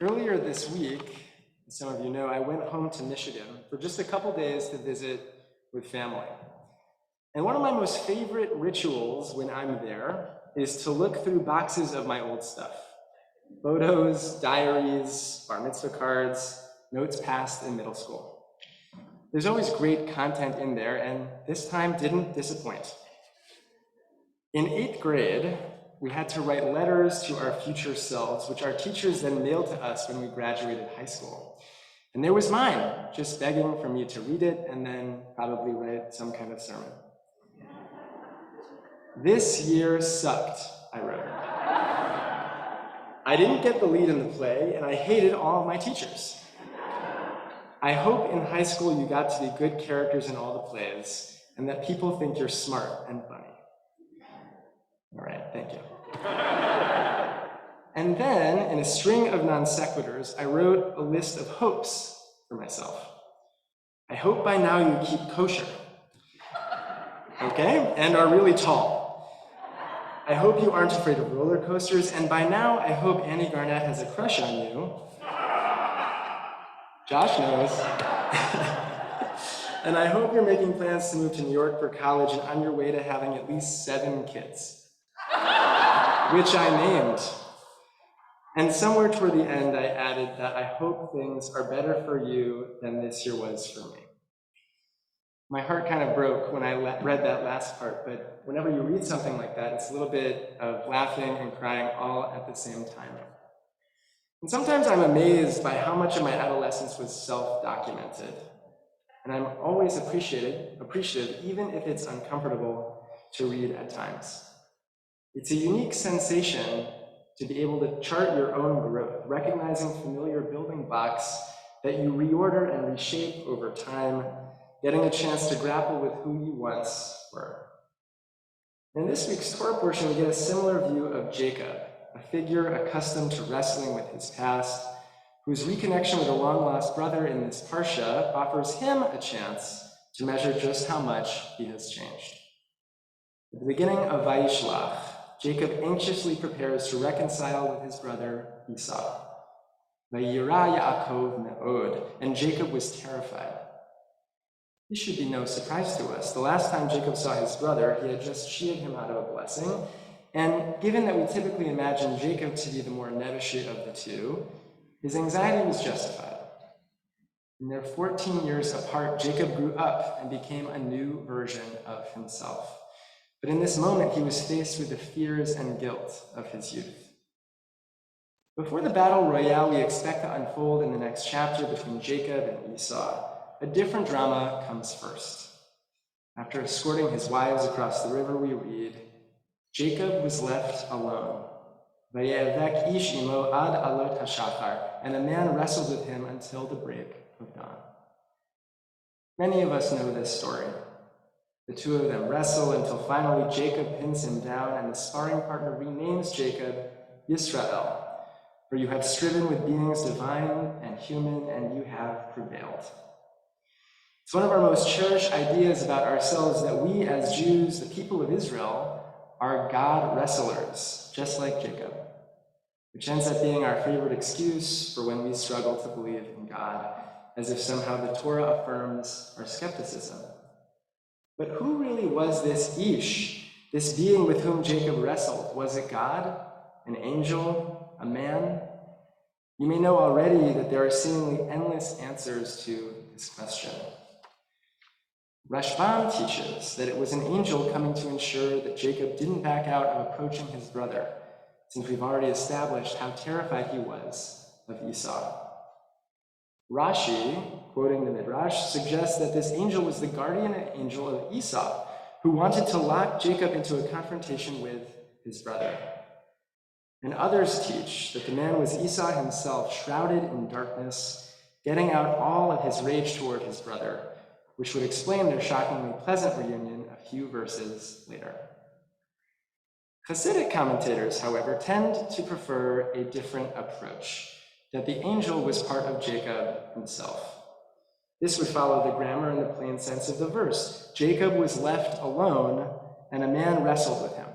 Earlier this week, as some of you know, I went home to Michigan for just a couple days to visit with family. And one of my most favorite rituals when I'm there is to look through boxes of my old stuff. Photos, diaries, bar mitzvah cards, notes passed in middle school. There's always great content in there, and this time didn't disappoint. In 8th grade, we had to write letters to our future selves, which our teachers then mailed to us when we graduated high school. And there was mine, just begging for me to read it and then probably write some kind of sermon. "This year sucked," I wrote. "I didn't get the lead in the play, and I hated all of my teachers. I hope in high school you got to be good characters in all the plays, and that people think you're smart and funny." All right, thank you. And then, in a string of non sequiturs, I wrote a list of hopes for myself. "I hope by now you keep kosher, okay, and are really tall. I hope you aren't afraid of roller coasters, and by now I hope Annie Garnett has a crush on you." Josh knows. "And I hope you're making plans to move to New York for college and on your way to having at least 7 kids. Which I named. And somewhere toward the end, I added that I hope things are better for you than this year was for me." My heart kind of broke when I read that last part, but whenever you read something like that, it's a little bit of laughing and crying all at the same time. And sometimes I'm amazed by how much of my adolescence was self-documented. And I'm always appreciative, even if it's uncomfortable to read at times. It's a unique sensation to be able to chart your own growth, recognizing familiar building blocks that you reorder and reshape over time, getting a chance to grapple with who you once were. In this week's Torah portion, we get a similar view of Jacob, a figure accustomed to wrestling with his past, whose reconnection with a long-lost brother in this parsha offers him a chance to measure just how much he has changed. At the beginning of Vayishlach, Jacob anxiously prepares to reconcile with his brother Esau. Vayira Yaakov me'od, and Jacob was terrified. This should be no surprise to us. The last time Jacob saw his brother, he had just cheated him out of a blessing, and given that we typically imagine Jacob to be the more nebuchadnezzar of the two, his anxiety was justified. In their 14 years apart, Jacob grew up and became a new version of himself. But in this moment, he was faced with the fears and guilt of his youth. Before the battle royale we expect to unfold in the next chapter between Jacob and Esau, a different drama comes first. After escorting his wives across the river, we read, "Jacob was left alone. Vayevek ish imo ad alot hashachar, and a man wrestled with him until the break of dawn." Many of us know this story. The two of them wrestle until finally Jacob pins him down, and the sparring partner renames Jacob Yisrael, for you have striven with beings divine and human, and you have prevailed. It's one of our most cherished ideas about ourselves that we as Jews, the people of Israel, are God wrestlers, just like Jacob, which ends up being our favorite excuse for when we struggle to believe in God, as if somehow the Torah affirms our skepticism. But who really was this Ish, this being with whom Jacob wrestled? Was it God, an angel, a man? You may know already that there are seemingly endless answers to this question. Rashbam teaches that it was an angel coming to ensure that Jacob didn't back out of approaching his brother, since we've already established how terrified he was of Esau. Rashi, quoting the Midrash, suggests that this angel was the guardian angel of Esau, who wanted to lock Jacob into a confrontation with his brother. And others teach that the man was Esau himself, shrouded in darkness, getting out all of his rage toward his brother, which would explain their shockingly pleasant reunion a few verses later. Hasidic commentators, however, tend to prefer a different approach, that the angel was part of Jacob himself. This would follow the grammar and the plain sense of the verse. Jacob was left alone, and a man wrestled with him.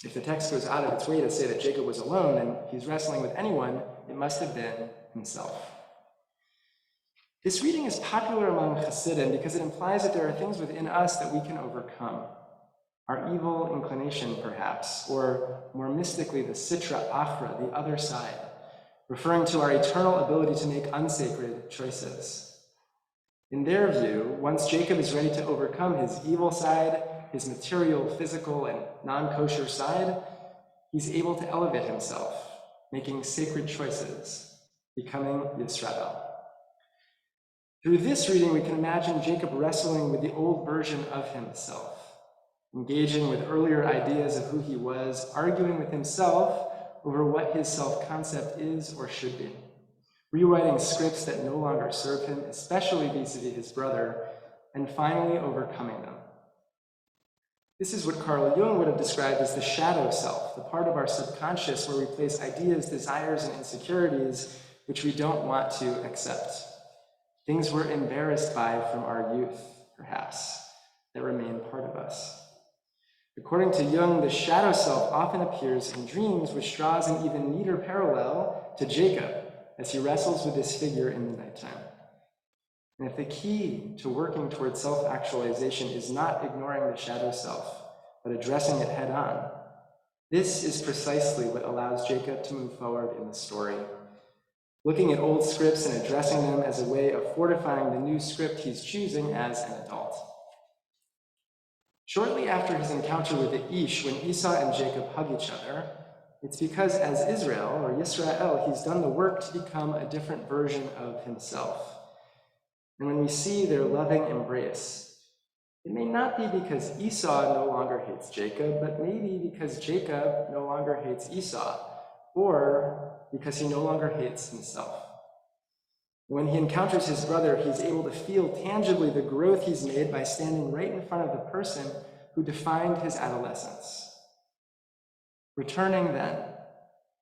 If the text goes out of its way to say that Jacob was alone and he's wrestling with anyone, it must have been himself. This reading is popular among Hasidim because it implies that there are things within us that we can overcome. Our evil inclination, perhaps, or more mystically, the sitra achra, the other side, referring to our eternal ability to make unsacred choices. In their view, once Jacob is ready to overcome his evil side, his material, physical, and non-kosher side, he's able to elevate himself, making sacred choices, becoming Yisrael. Through this reading, we can imagine Jacob wrestling with the old version of himself, engaging with earlier ideas of who he was, arguing with himself over what his self-concept is or should be, rewriting scripts that no longer serve him, especially vis-a-vis his brother, and finally overcoming them. This is what Carl Jung would have described as the shadow self, the part of our subconscious where we place ideas, desires, and insecurities which we don't want to accept. Things we're embarrassed by from our youth, perhaps, that remain part of us. According to Jung, the shadow self often appears in dreams, which draws an even neater parallel to Jacob as he wrestles with this figure in the nighttime. And if the key to working towards self-actualization is not ignoring the shadow self, but addressing it head on, this is precisely what allows Jacob to move forward in the story. Looking at old scripts and addressing them as a way of fortifying the new script he's choosing as an adult. Shortly after his encounter with the Ish, when Esau and Jacob hug each other, it's because as Israel, or Yisrael, he's done the work to become a different version of himself. And when we see their loving embrace, it may not be because Esau no longer hates Jacob, but maybe because Jacob no longer hates Esau, or because he no longer hates himself. When he encounters his brother, he's able to feel tangibly the growth he's made by standing right in front of the person who defined his adolescence. Returning then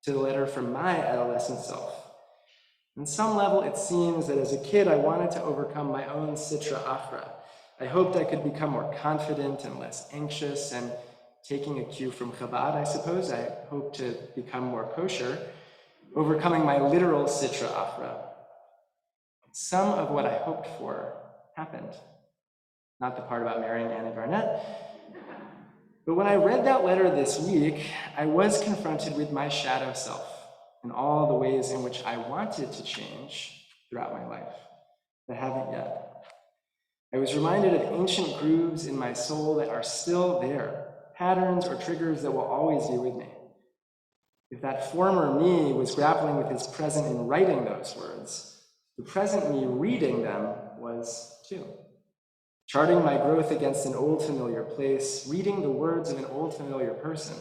to the letter from my adolescent self. On some level, it seems that as a kid, I wanted to overcome my own sitra achra. I hoped I could become more confident and less anxious, and taking a cue from Chabad, I suppose, I hoped to become more kosher, overcoming my literal sitra achra. Some of what I hoped for happened. Not the part about marrying Annie Barnett. But when I read that letter this week, I was confronted with my shadow self and all the ways in which I wanted to change throughout my life, but haven't yet. I was reminded of ancient grooves in my soul that are still there, patterns or triggers that will always be with me. If that former me was grappling with his present in writing those words, the present me reading them was too. Charting my growth against an old familiar place, reading the words of an old familiar person.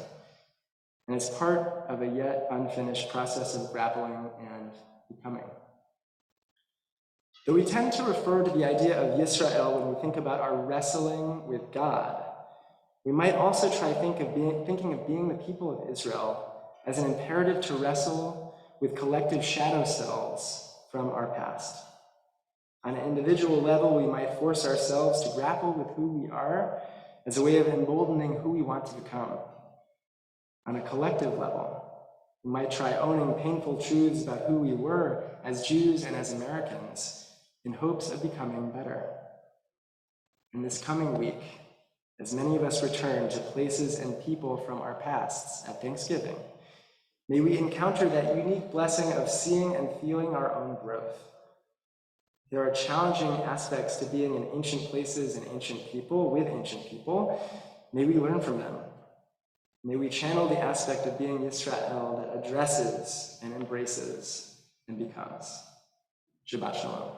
And it's part of a yet unfinished process of grappling and becoming. Though we tend to refer to the idea of Yisrael when we think about our wrestling with God, we might also try thinking of being the people of Israel as an imperative to wrestle with collective shadow selves from our past. On an individual level, we might force ourselves to grapple with who we are as a way of emboldening who we want to become. On a collective level, we might try owning painful truths about who we were as Jews and as Americans in hopes of becoming better. In this coming week, as many of us return to places and people from our pasts at Thanksgiving, may we encounter that unique blessing of seeing and feeling our own growth. There are challenging aspects to being in ancient places and ancient people, with ancient people. May we learn from them. May we channel the aspect of being Yisrael that addresses and embraces and becomes. Shabbat Shalom.